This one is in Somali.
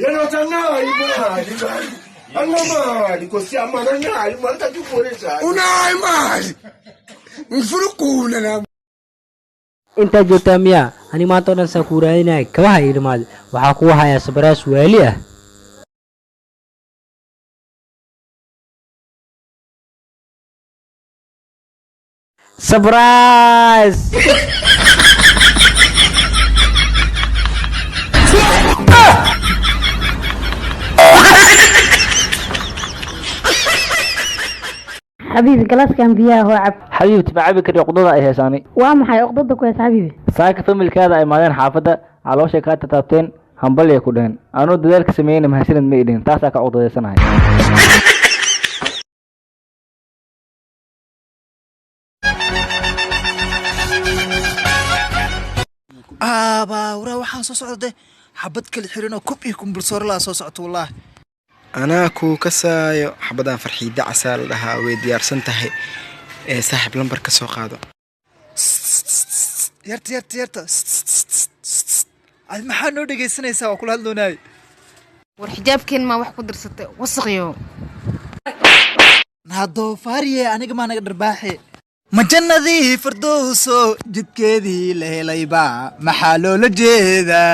Yana tanga imali mali. Ana mali kosiyama na imali takuporesha. Una imali. Ngifurukuna na. inta joogtaa miyaa ani maanta oo dhan saan kuu raadinaya kabaha ii dhimaade waxaa kuu hayaa sabaraas waali ah surprise حبيبي جلاس كان بيها هو عب حبيبتي بعبي كري عقدة أي هساني وام حي عقدتك كويس حبيبي ساك فمل كذا أي مالين حافظة على وش كات تابتين همبل يكودين أنا دلك سمين مهسين ميدين تاسك عقدة سنة باورا waxaan soo socday xabad kale xirino kub iyo kumbulsoor la soo socto wallaah أنا كو كسايو حبدا فرحيدة عسال لها ويديارسن تهي صاحب لمبر كسو قادو yarta ad maxaa noo dhageysanaysaa waa kula hadloonaay war xijaabkeen ma wax ku dirsatay wasaqyo naado faariye aniga ma naga dharbaaxe ma jannadii firdowso jidkeedii la helayba maxaa loola jeedaa